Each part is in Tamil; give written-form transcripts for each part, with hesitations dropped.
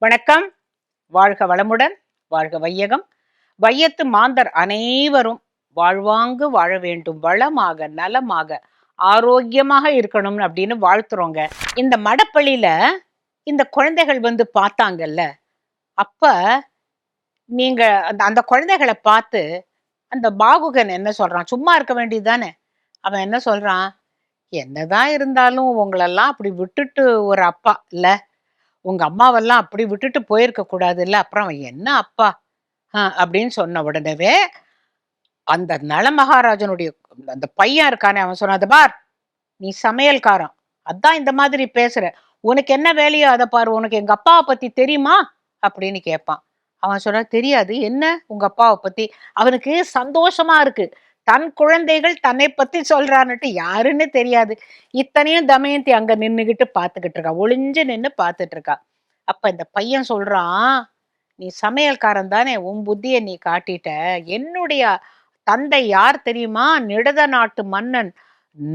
வணக்கம். வாழ்க வளமுடன். வாழ்க வையகம். வையத்து மாந்தர் அனைவரும் வாழ்வாங்கு வாழ வேண்டும். வளமாக, நலமாக, ஆரோக்கியமாக இருக்கணும்னு அப்படின்னு வாழ்த்துறோங்க. இந்த மடப்பள்ளியில இந்த குழந்தைகள் வந்து பார்த்தாங்கல்ல, அப்ப நீங்க அந்த அந்த குழந்தைகள பார்த்து அந்த பாகுகன் என்ன சொல்றான்? சும்மா இருக்க வேண்டியது தானே! அவன் என்ன சொல்றான்? "என்னதான் இருந்தாலும் உங்களெல்லாம் அப்படி விட்டுட்டு ஒரு அப்பா இல்ல? உங்க அம்மாவெல்லாம் அப்படி விட்டுட்டு போயிருக்க கூடாதுல்ல. அப்புறம் அவன் என்ன அப்பா?" அப்படின்னு சொன்ன உடனவே, அந்த நளமகாராஜனுடைய அந்த பையன் இருக்கானே, அவன் சொன்னான், "அத பார்! நீ சமையல்காரன். அதான் இந்த மாதிரி பேசுற. உனக்கு என்ன வேலையோ அத பாரு. உனக்கு எங்க அப்பாவ பத்தி தெரியுமா?" அப்படின்னு கேட்பான். அவன் சொன்னான், "தெரியாது. என்ன உங்க அப்பாவ பத்தி?" அவனுக்கு சந்தோஷமா இருக்கு. தன் குழந்தைகள் தன்னை பத்தி சொல்றான்னுட்டு யாருன்னு தெரியாது. இத்தனையும் தமயந்தி அங்க நின்னுகிட்டு பார்த்துக்கிட்டு இருக்கா. ஒளிஞ்சு நின்னு பார்த்துட்டு இருக்கா. அப்ப இந்த பையன் சொல்றான், "நீ சமையல்காரன் தானே! உன் புத்திய நீ காட்டிட்ட. என்னுடைய தந்தை யார் தெரியுமா? நிடத நாட்டு மன்னன்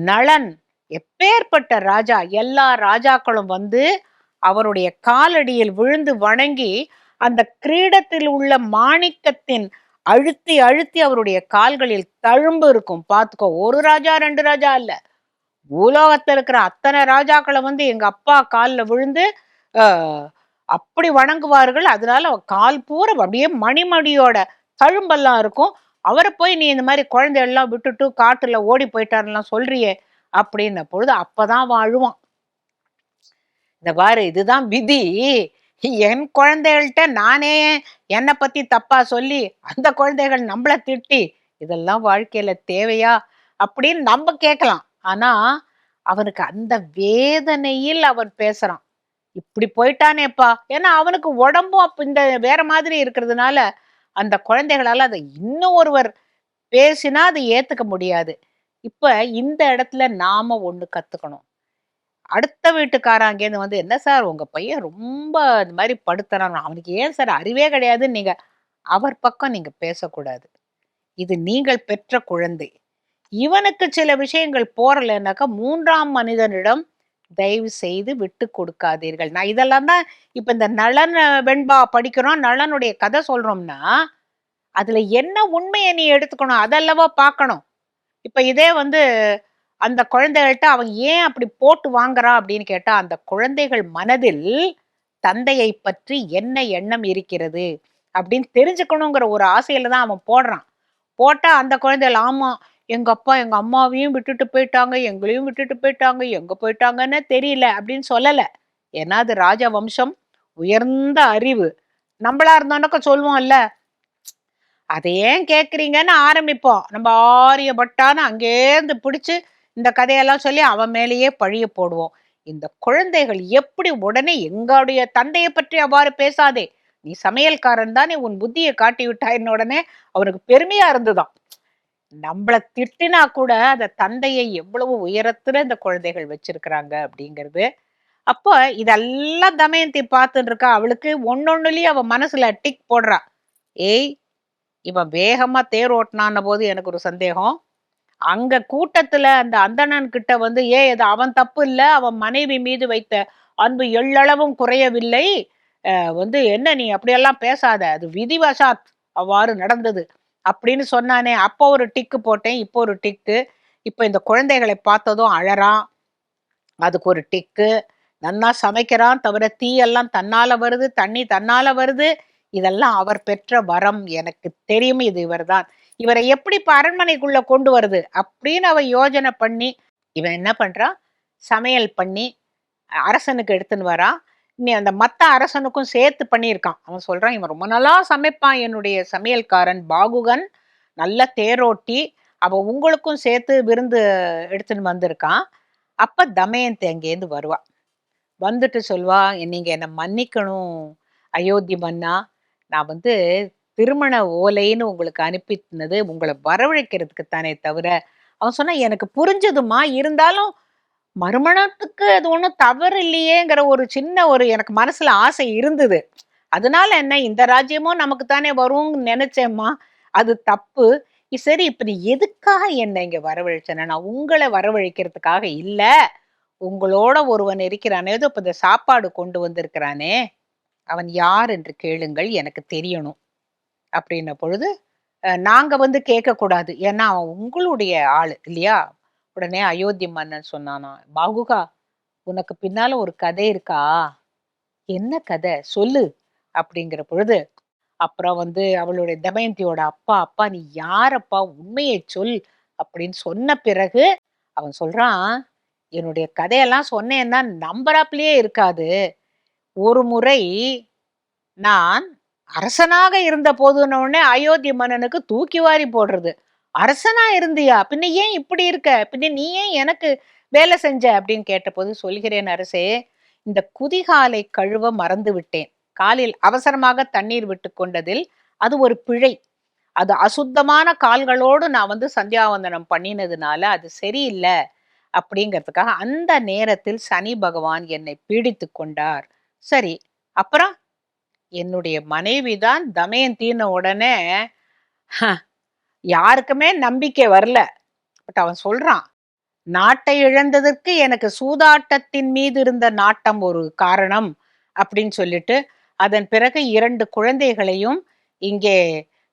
நளன். எப்பேர்ப்பட்ட ராஜா! எல்லா ராஜாக்களும் வந்து அவருடைய காலடியில் விழுந்து வணங்கி, அந்த கிரீடத்தில் உள்ள மாணிக்கத்தின் அழுத்தி, அழுத்தி அவருடைய கால்களில் தழும்பு இருக்கும். பார்த்துக்கோ. ஒரு ராஜா, 2 ராஜா இல்ல. பூலோகத்துல இருக்கிற அத்தனை ராஜாக்கள வந்து எங்க அப்பா கால்ல விழுந்து, அ அப்படி வணங்குவார்கள். அதனால கால் பூரா அப்படியே மணிமணியோட தழும்பெல்லாம் இருக்கும். அவர போய் நீ இந்த மாரி குழந்தையெல்லாம் விட்டுட்டு காட்டுல ஓடி போயிட்டாருன்லாம் சொல்றியே! அப்படின்ன பொழுது அப்பதான் அவன் அழுவான். இந்த பாரு இதுதான் விதி. என் குழந்தைகள்ட்ட நானே என்ன பத்தி தப்பா சொல்லி, அந்த குழந்தைகள் நம்மள திட்டி, இதெல்லாம் வாழ்க்கையில தேவையா? அப்படின்னு நம்ம கேட்கலாம். ஆனா, அவனுக்கு அந்த வேதனையில் அவன் பேசுறான். இப்படி போயிட்டானேப்பா! ஏன்னா அவனுக்கு உடம்பும் அப்ப இந்த வேற மாதிரி இருக்கிறதுனால, அந்த குழந்தைகளால அத இன்னும் ஒருவர் பேசினா அத ஏத்துக்க முடியாது. இப்ப இந்த இடத்துல நாம ஒண்ணு கத்துக்கணும். அடுத்த வீட்டுக்காரன் அங்கேருந்து வந்து, "என்ன சார் உங்க பையன் ரொம்ப இந்த மாரி படுத்துறான். அவனுக்கு ஏன் சார் அறிவே கிடையாதுன்னு" நீங்க அவர் பக்கம் நீங்க பேசக்கூடாது. இது நீங்கள் பெற்ற குழந்தை. இவனுக்கு சில விஷயங்கள் போறலைன்னாக்கா 3ஆம் மனிதனிடம் தயவு செய்து விட்டு கொடுக்காதீர்கள். நான் இதெல்லாம் தான் இப்ப இந்த நளன் வெண்பா படிக்கிறோம். நளனுடைய கதை சொல்றோம்னா, அதுல என்ன உண்மைய நீ எடுத்துக்கணும். அதல்லவா பார்க்கணும். இப்ப இதே வந்து அந்த குழந்தைகள்ட்ட அவன் ஏன் அப்படி போட்டு வாங்குறான் அப்படின்னு கேட்டா, அந்த குழந்தைகள் மனதில் தந்தையை பற்றி என்ன எண்ணம் இருக்கிறது அப்படின்னு தெரிஞ்சுக்கணுங்கிற ஒரு ஆசையில தான் அவன் போடுறான். போட்டா அந்த குழந்தைகள், ஆமா எங்க அப்பா எங்க அம்மாவையும் விட்டுட்டு போயிட்டாங்க, எங்களையும் விட்டுட்டு போயிட்டாங்க, எங்க போயிட்டாங்கன்னு தெரியல அப்படின்னு சொல்லல. ஏன்னா அது ராஜ வம்சம், உயர்ந்த அறிவு. நம்மளா இருந்தானாக்கா சொல்லுவோம்ல, அதை ஏன் கேட்குறீங்கன்னு ஆரம்பிப்போம். நம்ம ஆரியப்பட்டான்னு அங்கேருந்து பிடிச்சு இந்த கதையெல்லாம் சொல்லி அவன் மேலேயே பழிய போடுவோம். இந்த குழந்தைகள் எப்படி உடனே எங்களுடைய தந்தையை பற்றி அவ்வாறு பேசாதே, நீ சமையல்காரன் தானே, உன் புத்தியை காட்டி விட்டாயின்னு உடனே அவனுக்கு பெருமையா இருந்துதான். நம்மள திட்டினா கூட அந்த தந்தையை எவ்வளவு உயரத்துல இந்த குழந்தைகள் வச்சிருக்கிறாங்க அப்படிங்கிறது. அப்போ இதெல்லாம் தமயந்தி பார்த்துட்டு இருக்கா. அவளுக்கு ஒன்னொன்னுலயும் அவ மனசுல டிக் போடுறா. ஏய், இவன் வேகமா தேர் ஓட்டுனான்ன போது எனக்கு ஒரு சந்தேகம். அங்க கூட்டத்துல அந்த அந்தணன் கிட்ட வந்து, "ஏய் அது அவன் தப்பு இல்ல. அவன் மனைவி மீது வைத்த அன்பு எள்ளளவும் குறையவில்லை. வந்து என்ன நீ அப்படியெல்லாம் பேசாத. அது விதிவசாத் அவ்வாறு நடந்தது." அப்படின்னு சொன்னானே. அப்போ ஒரு டிக்கு போட்டேன். இப்போ ஒரு டிக்கு. இப்ப இந்த குழந்தைகளை பார்த்ததும் அழறான். அதுக்கு ஒரு டிக்கு. நன்னா சமைக்கிறான். தவிர தீயெல்லாம் தன்னால வருது. தண்ணி தன்னால வருது. இதெல்லாம் அவர் பெற்ற வரம். எனக்கு தெரியும் இது இவர்தான். இவரை எப்படி இப்ப அரண்மனைக்குள்ள கொண்டு வருது? அப்படின்னு அவ யோஜனை பண்ணி, இவன் என்ன பண்றான்? சமையல் பண்ணி அரசனுக்கு எடுத்துன்னு வரான். இனி அந்த மத்த அரசனுக்கும் சேர்த்து பண்ணியிருக்கான். அவன் சொல்றான், "இவன் ரொம்ப நல்லா சமைப்பான். என்னுடைய சமையல்காரன் பாகுகன். நல்ல தேரோட்டி. அவன் உங்களுக்கும் சேர்த்து விருந்து எடுத்துன்னு வந்திருக்கான்." அப்ப தமயந்தி அங்கேருந்து வருவா. வந்துட்டு சொல்வா, "நீங்க என்ன மன்னிக்கணும் அயோத்தி மன்னா. நான் வந்து திருமண ஓலைன்னு உங்களுக்கு அனுப்பினது உங்கள வரவழைக்கிறதுக்கு தானே தவிர." அவன் சொன்னான், "எனக்கு புரிஞ்சதும்மா. இருந்தாலும் மறுமணத்துக்கு அது ஒண்ணும் தவறு இல்லையேங்கிற ஒரு சின்ன ஒரு எனக்கு மனசுல ஆசை இருந்தது. அதனால என்ன இந்த ராஜ்யமும் நமக்கு தானே வரும்னு நெனச்சேம்மா. அது தப்பு. சரி இப்ப நீ எதுக்காக என்ன இங்க வரவழைச்சேன்னா, நான் உங்கள வரவழைக்கிறதுக்காக இல்ல. உங்களோட ஒருவன் இருக்கிறானே, ஏதோ இப்ப இந்த சாப்பாடு கொண்டு வந்திருக்கிறானே, அவன் யார் என்று கேளுங்கள், எனக்கு தெரியணும் அப்படின்ன பொழுது நாங்க வந்து கேட்கக்கூடாது. ஏன்னா அவன் உங்களுடைய ஆளு இல்லையா? உடனே அயோத்தி மன்னன் சொன்னானாம், பாகுகா உனக்கு பின்னால ஒரு கதை இருக்கா? என்ன கதை சொல்லு அப்படிங்கிற பொழுது, அப்புறம் வந்து அவளுடைய தமயந்தியோட அப்பா, அப்பா நீ யாரப்பா உண்மையை சொல் அப்படின்னு சொன்ன பிறகு அவன் சொல்றான், என்னுடைய கதையெல்லாம் சொன்னேன்னா நம்புறாப்லயே இருக்காது. ஒரு முறை நான் அரசனாக இருந்த போதுன்ன உடனே அயோத்தி மன்னனுக்கு தூக்கி வாரி போடுறது. அரசனா இருந்தியா? பின்ன ஏன் இப்படி இருக்க? பின்ன நீ ஏன் எனக்கு வேலை செஞ்ச? அப்படின்னு கேட்டபோது சொல்கிறேன் அரசே, இந்த குதிகாலை கழுவ மறந்து விட்டேன். காலில் அவசரமாக தண்ணீர் விட்டு கொண்டதில் அது ஒரு பிழை. அது அசுத்தமான கால்களோடு நான் வந்து சந்தியாவந்தனம் பண்ணினதுனால அது சரியில்ல அப்படிங்கிறதுக்காக அந்த நேரத்தில் சனி பகவான் என்னை பீடித்துக் கொண்டார். சரி, அப்புறம் என்னுடைய மனைவிதான் தமயந்தின்ன உடனே யாருக்குமே நம்பிக்கை வரல. பட் அவன் சொல்றான், நாட்டை இழந்ததற்கு எனக்கு சூதாட்டத்தின் மீது இருந்த நாட்டம் ஒரு காரணம் அப்படின்னு சொல்லிட்டு, அதன் பிறகு 2 குழந்தைகளையும் இங்கே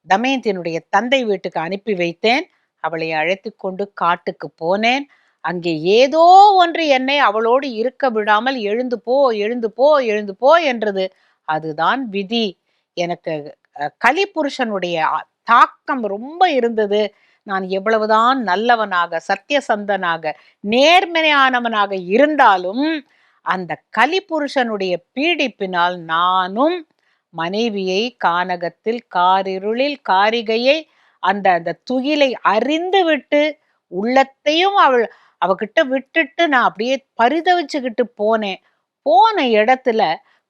தமயந்தியினுடைய தந்தை வீட்டுக்கு அனுப்பி வைத்தேன். அவளை அழைத்துக் கொண்டு காட்டுக்கு போனேன். அங்கே ஏதோ ஒன்று என்னை அவளோடு இருக்க விடாமல் எழுந்து போ, எழுந்து போ, எழுந்து போ என்றது. அதுதான் விதி. எனக்கு கலிபுருஷனுடைய தாக்கம் ரொம்ப இருந்தது. நான் எவ்வளவுதான் நல்லவனாக, சத்தியசந்தனாக, நேர்மையானவனாக இருந்தாலும் அந்த கலிபுருஷனுடைய பீடிப்பினால் நானும் மனைவியை கானகத்தில் காரிருளில் காரிகையை அந்த அந்த துகிலை அறிந்து விட்டு உள்ளத்தையும் அவகிட்ட விட்டுட்டு நான் அப்படியே பரிதவிச்சுக்கிட்டு போனேன். போன இடத்துல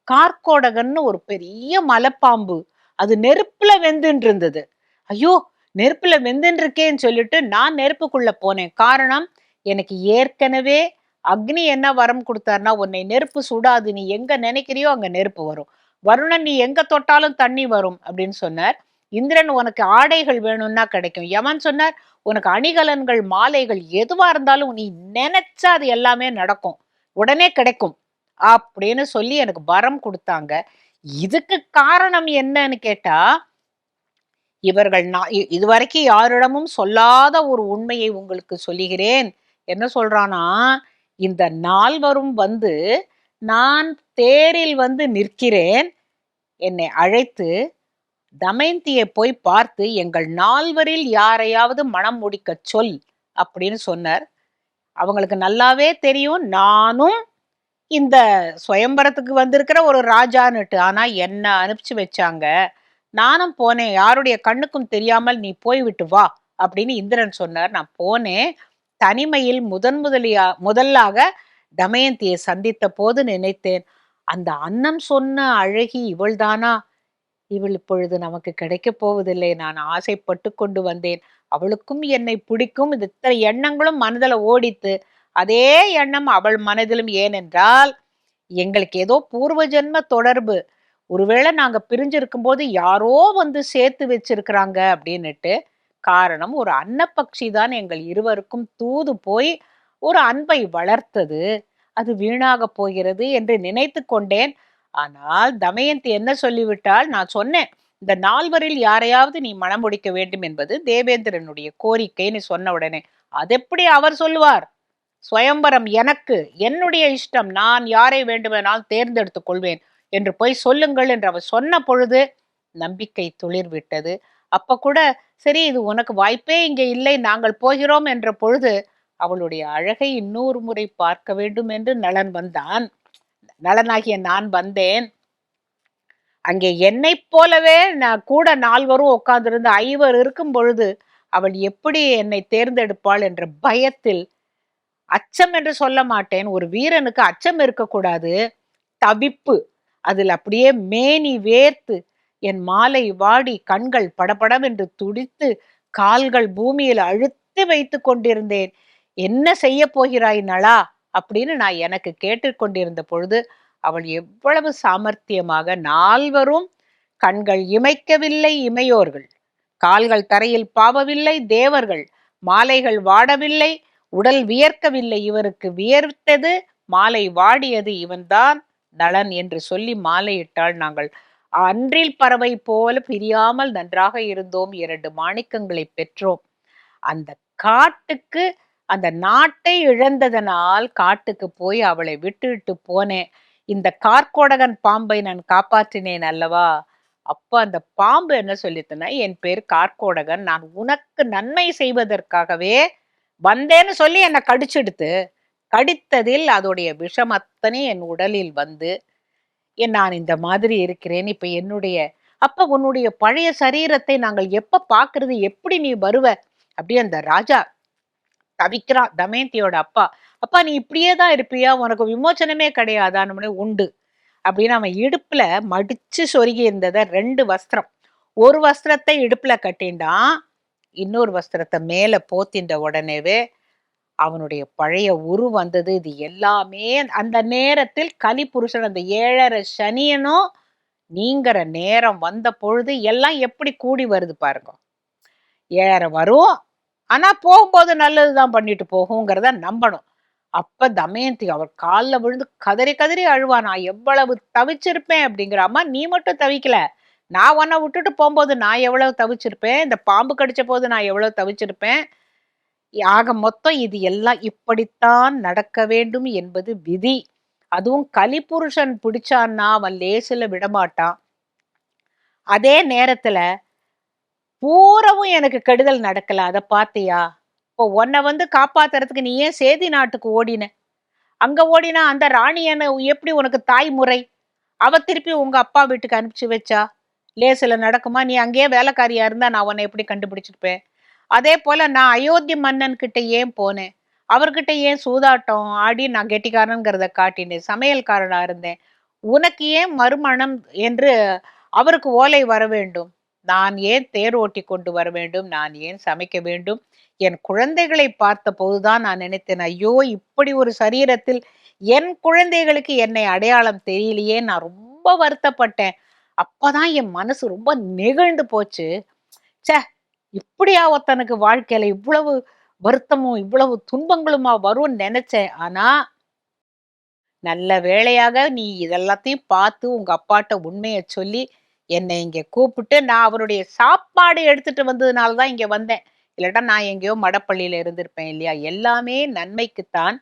கார்கோடகன்னு ஒரு பெரிய மலைப்பாம்பு அது நெருப்புல வெந்துட்டு இருந்தது. ஐயோ, நெருப்புல வெந்துட்டு இருக்கேன்னு சொல்லிட்டு நான் நெருப்புக்குள்ள போனேன். காரணம், எனக்கு ஏற்கனவே அக்னி என்ன வரம் கொடுத்தாருன்னா, உன்னை நெருப்பு சுடாது, நீ எங்க நினைக்கிறியோ அங்க நெருப்பு வரும். வருணன் நீ எங்க தொட்டாலும் தண்ணி வரும் அப்படின்னு சொன்னார். இந்திரன் உனக்கு ஆடைகள் வேணும்னா கிடைக்கும். யமன் சொன்னார், உனக்கு அணிகலன்கள் மாலைகள் எதுவா இருந்தாலும் நீ நினைச்சா அது எல்லாமே நடக்கும், உடனே கிடைக்கும் அப்படின்னு சொல்லி எனக்கு வரம் கொடுத்தாங்க. இதுக்கு காரணம் என்னன்னு கேட்டா, இவர்கள் இதுவரைக்கும் யாரிடமும் சொல்லாத ஒரு உண்மையை உங்களுக்கு சொல்லுகிறேன். என்ன சொல்றானா, இந்த நால்வரும் வந்து நான் தேரில் வந்து நிற்கிறேன், என்னை அழைத்து தமயந்தியை போய் பார்த்து எங்கள் நால்வரில் யாரையாவது மனம் முடிக்க சொல் அப்படின்னு சொன்னார். அவங்களுக்கு நல்லாவே தெரியும் நானும் இந்த சுயம்பரத்துக்கு வந்திருக்கிற ஒரு ராஜான்னுட்டு. ஆனா என்ன அனுப்பிச்சு வச்சாங்க. நானும் போனேன். யாருடைய கண்ணுக்கும் தெரியாமல் நீ போய்விட்டு வா அப்படின்னு இந்திரன் சொன்னார். நான் போனேன். தனிமையில் முதலாக தமயந்தியை சந்தித்த போது நினைத்தேன், அந்த அன்னம் சொன்ன அழகி இவள்தானா? இவள் இப்பொழுது நமக்கு கிடைக்க போவதில்லை. நான் ஆசைப்பட்டு கொண்டு வந்தேன், அவளுக்கும் என்னை பிடிக்கும். இது இத்தனை எண்ணங்களும் மனதில் ஓடித்து. அதே எண்ணம் அவள் மனதிலும். ஏனென்றால் எங்களுக்கு ஏதோ பூர்வ ஜென்ம தொடர்பு. ஒருவேளை நாங்க பிரிஞ்சிருக்கும் போது யாரோ வந்து சேர்த்து வச்சிருக்கிறாங்க அப்படின்னுட்டு. காரணம், ஒரு அன்னப்பக்ஷி தான் எங்கள் இருவருக்கும் தூது போய் ஒரு அன்பை வளர்த்தது. அது வீணாக போகிறது என்று நினைத்து கொண்டேன். ஆனால் தமயந்தி என்ன சொல்லிவிட்டால், நான் சொன்னேன், இந்த நால்வரில் யாரையாவது நீ மனம் முடிக்க வேண்டும் என்பது தேவேந்திரனுடைய கோரிக்கைன்னு சொன்ன உடனே, அதெப்படி அவர் சொல்லுவார்? சுயம்பரம் எனக்கு, என்னுடைய இஷ்டம், நான் யாரை வேண்டுமானால் தேர்ந்தெடுத்துக் கொள்வேன் என்று போய் சொல்லுங்கள் என்று அவர் சொன்ன பொழுது நம்பிக்கை துளிர் விட்டது. அப்ப கூட சரி, இது உனக்கு வாய்ப்பே இங்கே இல்லை, நாங்கள் போகிறோம் என்ற பொழுது அவளுடைய அழகை இன்னொரு முறை பார்க்க வேண்டும் என்று நலனாகிய நான் வந்தேன். அங்கே என்னை போலவே நான் கூட நால்வரும் உட்கார்ந்திருந்த 5 இருக்கும் பொழுது அவள் எப்படி என்னை தேர்ந்தெடுப்பாள் என்ற பயத்தில், அச்சம் என்று சொல்ல மாட்டேன், ஒரு வீரனுக்கு அச்சம் இருக்கக்கூடாது, தவிப்பு. அதில் அப்படியே மேனி வேர்த்து என் மாலை வாடி கண்கள் படபடவென்று துடித்து கால்கள் பூமியில் அழுத்தி வைத்து கொண்டிருந்தேன். என்ன செய்ய போகிறாய் நளா அப்படின்னு நான் எனக்கு கேட்டுக்கொண்டிருந்த பொழுது அவள் எவ்வளவு சாமர்த்தியமாக, நால்வரும் கண்கள் இமைக்கவில்லை இமையோர்கள், கால்கள் தரையில் பாவவில்லை தேவர்கள், மாலைகள் வாடவில்லை, உடல் வியர்க்கவில்லை. இவருக்கு வியர்த்தது, மாலை வாடியது. இவன்தான் நளன் என்று சொல்லி மாலையிட்டால் நாங்கள் அன்றில் பறவை போல பிரியாமல் நன்றாக இருந்தோம். 2 மாணிக்கங்களை பெற்றோம். அந்த காட்டுக்கு அந்த நாட்டை இழந்ததனால் காட்டுக்கு போய் அவளை விட்டுவிட்டு போனேன். இந்த கார்க்கோடகன் பாம்பை நான் காப்பாற்றினேன் அல்லவா? அப்ப அந்த பாம்பு என்ன சொல்லித்துன்னா, என் பேர் கார்க்கோடகன். நான் உனக்கு நன்மை செய்வதற்காகவே வந்தேன்னு சொல்லி என்ன கடிச்சிடுத்து. கடித்ததில் அதோடைய விஷம் அத்தனை என் உடலில் வந்து நான் இந்த மாதிரி இருக்கிறேன். இப்ப அப்ப உன்னுடைய பழைய சரீரத்தை நாங்கள் எப்ப பாக்குறது? எப்படி நீ வருவ? அப்படியே அந்த ராஜா தவிக்கிறான். தமயந்தியோட அப்பா. அப்பா நீ இப்படியே தான் இருப்பியா? உனக்கு விமோச்சனமே கிடையாதான்னு. உண்டு அப்படின்னு அவன் இடுப்புல மடிச்சு சொருகி இருந்தத 2 வஸ்திரம். ஒரு வஸ்திரத்தை இடுப்புல கட்டிண்டான். இன்னொரு வஸ்திரத்தை மேல போத்தின்ற உடனேவே அவனுடைய பழைய உரு வந்தது. இது எல்லாமே அந்த நேரத்தில் கலிபுருஷன் அந்த 7.5 சனியனும் நீங்கிற நேரம் வந்த பொழுது எல்லாம் எப்படி கூடி வருது பாருங்க. 7.5 வரும். ஆனா போகும்போது நல்லதுதான் பண்ணிட்டு போகுங்கிறத நம்பணும். அப்ப தமயந்தி அவர் கால்ல விழுந்து கதறி கதறி அழுவா. நான் எவ்வளவு தவிச்சிருப்பேன் அப்படிங்கிற. அம்மா நீ மட்டும் தவிக்கல, நான் உன்னை விட்டுட்டு போகும்போது நான் எவ்வளவு தவிச்சிருப்பேன், இந்த பாம்பு கடிச்ச போது நான் எவ்வளவு தவிச்சிருப்பேன். ஆக மொத்தம் இது எல்லாம் இப்படித்தான் நடக்க வேண்டும் என்பது விதி. அதுவும் கலிபுருஷன் பிடிச்சான்னா அவன் லேசில விடமாட்டான். அதே நேரத்துல பூராவும் எனக்கு கெடுதல் நடக்கல. அத பாத்தியா? இப்போ உன்னை வந்து காப்பாத்துறதுக்கு நீ ஏன் சேதி நாட்டுக்கு ஓடின? அங்க ஓடினா அந்த ராணியனை எப்படி உனக்கு தாய்முறை? அவ திருப்பி உங்க அப்பா வீட்டுக்கு அனுப்பிச்சு வச்சா லேசில நடக்குமா? நீ அங்கேயே வேலைக்காரியா இருந்தா நான் உன்னை எப்படி கண்டுபிடிச்சிருப்பேன்? அதே போல நான் அயோத்தி மன்னன் கிட்ட ஏன் போனேன்? அவர்கிட்ட ஏன் சூதாட்டம் ஆடி நான் கெட்டிக்காரன்கிறத காட்டினேன்? சமையல்காரனா இருந்தேன். உனக்கு ஏன் மறுமணம் என்று அவருக்கு ஓலை வர வேண்டும்? நான் ஏன் தேர் ஓட்டி கொண்டு வர வேண்டும்? நான் ஏன் சமைக்க வேண்டும்? என் குழந்தைகளை பார்த்த போதுதான் நான் நினைத்தேன், ஐயோ இப்படி ஒரு சரீரத்தில் என் குழந்தைகளுக்கு என்னை அடையாளம் தெரியலையே. நான் ரொம்ப வருத்தப்பட்டேன். அப்பதான் என் மனசு ரொம்ப நெகிழ்ந்து போச்சு. ச்சே, இப்படியா ஒருத்தனுக்கு வாழ்க்கையில இவ்வளவு வருத்தமும் இவ்வளவு துன்பங்களுமா வரும்னு நினைச்சேன். ஆனா நல்ல வேளையாக நீ இதெல்லாத்தையும் பார்த்து உங்க அப்பாட்ட உண்மையை சொல்லி என்னை இங்க கூப்பிட்டு நான் அவருடைய சாப்பாடு எடுத்துட்டு வந்ததுனாலதான் இங்க வந்தேன். இல்லாட்டா நான் எங்கேயோ மடப்பள்ளியில இருந்திருப்பேன் இல்லையா? எல்லாமே நன்மைக்குத்தான்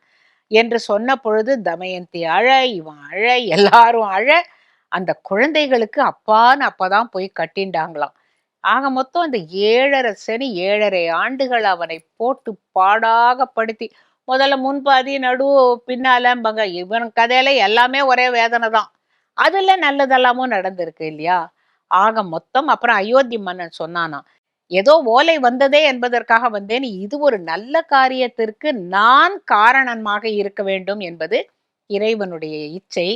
என்று சொன்ன பொழுது தமயந்தி அழ, இவன் அழ, எல்லாரும் அழ. அந்த குழந்தைகளுக்கு அப்பான்னு அப்பதான் போய் கட்டிண்டாங்களாம். ஆக மொத்தம் இந்த 7.5 சனி 7.5 ஆண்டுகள் அவனை போட்டு பாடாக படுத்தி, முதல்ல முன்பாதி நடு பின்னாலம்பாங்க. இவன் கதையில எல்லாமே ஒரே வேதனை தான். அதுல நல்லதெல்லாமும் நடந்திருக்கு இல்லையா? ஆக மொத்தம் அப்புறம் அயோத்தி மன்னன் சொன்னானாம், ஏதோ ஓலை வந்ததே என்பதற்காக வந்தேன். இது ஒரு நல்ல காரியத்திற்கு நான் காரணமாக இருக்க வேண்டும் என்பது இறைவனுடைய இச்சை.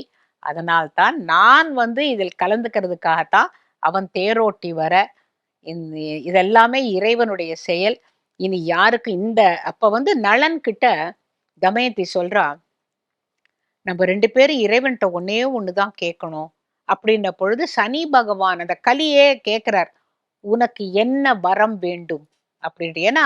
அதனால்தான் நான் வந்து இதில் கலந்துக்கிறதுக்காகத்தான் அவன் தேரோட்டி வர. இதெல்லாமே இறைவனுடைய செயல். இனி யாருக்கு அப்ப வந்து நளன் கிட்ட தமயந்தி சொல்றா, நம்ம 2 பேரும் இறைவன்கிட்ட ஒன்னே ஒண்ணுதான் கேட்கணும் அப்படின்ன பொழுது சனி பகவான் அந்த கலியே கேட்கிறார், உனக்கு என்ன வரம் வேண்டும் அப்படின்ட்டு. ஏன்னா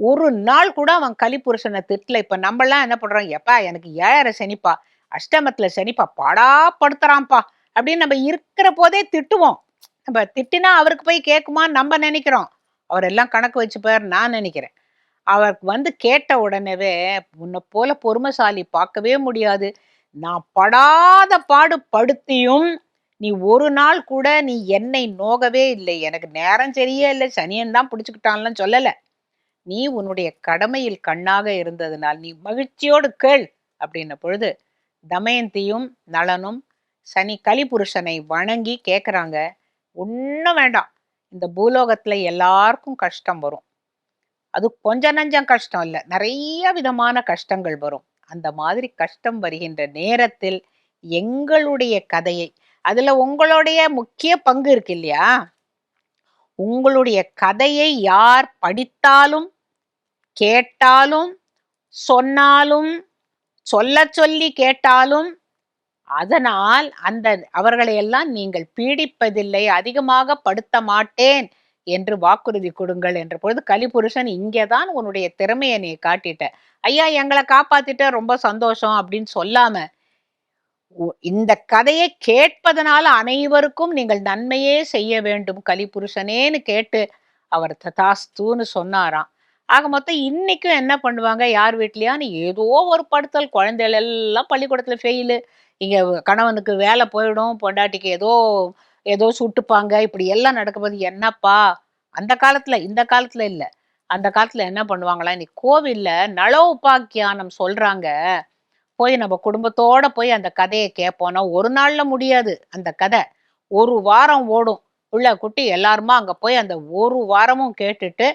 ஒரு நாள் கூட அவன் கலிபுருஷனை திட்டல. இப்ப நம்ம எல்லாம் என்ன பண்றோம்? எப்பா எனக்கு 7.5 சனிப்பா, அஷ்டமத்துல சனிப்பா, பாடா படுத்துறான்ப்பா அப்படின்னு நம்ம இருக்கிற போதே திட்டுவோம். நம்ம திட்டினா அவருக்கு போய் கேட்குமான்னு நம்ம நினைக்கிறோம். அவர் எல்லாம் கணக்கு வச்சுப்பார் நான் நினைக்கிறேன். அவருக்கு வந்து கேட்ட உடனேவே, உன்னை போல பொறுமைசாலி பார்க்கவே முடியாது. நான் படாத பாடு படுத்தியும் நீ ஒரு நாள் கூட நீ என்னை நோகவே இல்லை. எனக்கு நேரம் சரியே இல்லை, சனியன் தான் பிடிச்சுக்கிட்டான்லாம் சொல்லல. நீ உன்னுடைய கடமையில் கண்ணாக இருந்ததுனால் நீ மகிழ்ச்சியோடு கேள் அப்படின்ன பொழுது தமயந்தியும் நளனும் சனி கலிபுருஷனை வணங்கி கேட்குறாங்க, ஒன்றும் வேண்டாம், இந்த பூலோகத்துல எல்லாருக்கும் கஷ்டம் வரும். அது கொஞ்சம் நஞ்சம் கஷ்டம் இல்லை, நிறைய விதமான கஷ்டங்கள் வரும். அந்த மாதிரி கஷ்டம் வருகின்ற நேரத்தில் எங்களுடைய கதையை, அதுல உங்களுடைய முக்கிய பங்கு இருக்கு இல்லையா? உங்களுடைய கதையை யார் படித்தாலும் கேட்டாலும் சொன்னாலும் சொல்ல சொல்லி கேட்டாலும் அதனால் அவர்களை எல்லாம் நீங்கள் பீடிப்பதில்லை, அதிகமாக படுத்த மாட்டேன் என்று வாக்குறுதி கொடுங்கள் என்ற பொழுது கலிபுருஷன், இங்கேதான் உன்னுடைய திறமையை நீ காட்டிட்ட ஐயா, எங்களை காப்பாத்திட்ட ரொம்ப சந்தோஷம் அப்படின்னு சொல்லாம, இந்த கதையை கேட்பதனால அனைவருக்கும் நீங்கள் நன்மையே செய்ய வேண்டும் கலிபுருஷனேன்னு கேட்டு அவர் ததாஸ்துன்னு சொன்னாராம். ஆக மொத்தம் இன்னைக்கும் என்ன பண்ணுவாங்க, யார் வீட்லயான்னு ஏதோ ஒரு படுத்தல், குழந்தைகள் எல்லாம் பள்ளிக்கூடத்துல ஃபெயிலு, இங்க கணவனுக்கு வேலை போயிடும், பொண்டாட்டிக்கு ஏதோ ஏதோ சுட்டுப்பாங்க, இப்படி எல்லாம் நடக்கும்போது என்னப்பா அந்த காலத்துல, இந்த காலத்துல இல்ல, அந்த காலத்துல என்ன பண்ணுவாங்களா, இன்னைக்கு கோவில்ல நளோபாக்கியானம் சொல்றாங்க. போய் நம்ம குடும்பத்தோட போய் அந்த கதையை கேட்போம்னா ஒரு நாள்ல முடியாது அந்த கதை. ஒரு வாரம் ஓடும். புள்ள குட்டி எல்லாருமா அங்க போய் அந்த ஒரு வாரமும் கேட்டுட்டு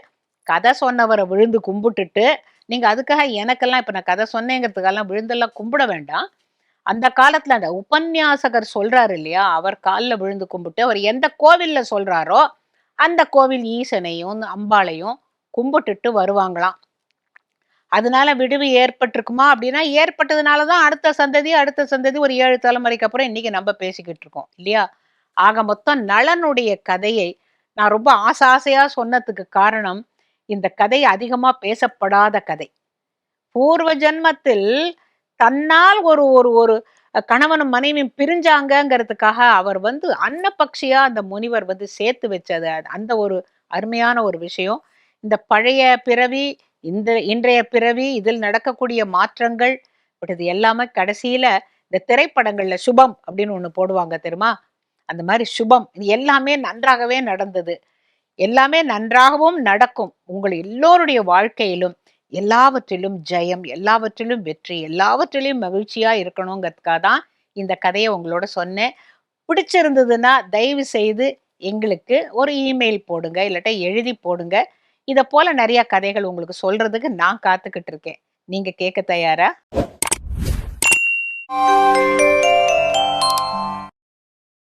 கதை சொன்னவரை விழுந்து கும்பிட்டுட்டு, நீங்க அதுக்காக எனக்கெல்லாம் இப்ப நான் கதை சொன்னேங்கிறதுக்கெல்லாம் விழுந்தெல்லாம் கும்பிட வேண்டாம். அந்த காலத்துல அந்த உபன்யாசகர் சொல்றாரு இல்லையா, அவர் காலில் விழுந்து கும்பிட்டு அவர் எந்த கோவில்ல சொல்றாரோ அந்த கோவில் ஈசனையும் அம்பாளையும் கும்பிட்டுட்டு வருவாங்களாம். அதனால விடுவு ஏற்பட்டிருக்குமா அப்படின்னா, ஏற்பட்டதுனால தான் அடுத்த சந்ததி ஒரு 7 தலைமுறைக்கு அப்புறம் இன்னைக்கு நம்ம பேசிக்கிட்டு இருக்கோம் இல்லையா? ஆக மொத்தம் நளனுடைய கதையை நான் ரொம்ப ஆசையா சொன்னதுக்கு காரணம், இந்த கதை அதிகமா பேசப்படாத கதை. பூர்வ ஜன்மத்தில் தன்னால் ஒரு ஒரு ஒரு கணவனும் மனைவியும் பிரிஞ்சாங்கங்கிறதுக்காக அவர் அன்னபக்ஷியா அந்த முனிவர் சேர்த்து வச்சது அந்த ஒரு அருமையான ஒரு விஷயம். இந்த பழைய பிறவி, இன்றைய பிறவி, இதில் நடக்கக்கூடிய மாற்றங்கள், பட் இது எல்லாமே கடைசியில இந்த திரைப்படங்கள்ல சுபம் அப்படின்னு ஒண்ணு போடுவாங்க தெரியுமா? அந்த மாதிரி சுபம் இது எல்லாமே நன்றாகவே நடந்தது. எல்லாமே நன்றாகவும் நடக்கும். உங்கள் எல்லோருடைய வாழ்க்கையிலும் எல்லாவற்றிலும் ஜெயம், எல்லாவற்றிலும் வெற்றி, எல்லாவற்றிலும் மகிழ்ச்சியா இருக்கணுங்கிறதுக்காக தான் இந்த கதையை உங்களோட சொன்னேன். பிடிச்சிருந்ததுன்னா தயவு செய்து எங்களுக்கு ஒரு இமெயில் போடுங்க, இல்லாட்டா எழுதி போடுங்க. இத போல நிறைய கதைகள் உங்களுக்கு சொல்றதுக்கு நான் காத்துக்கிட்டு இருக்கேன். நீங்க கேட்க தயாரா?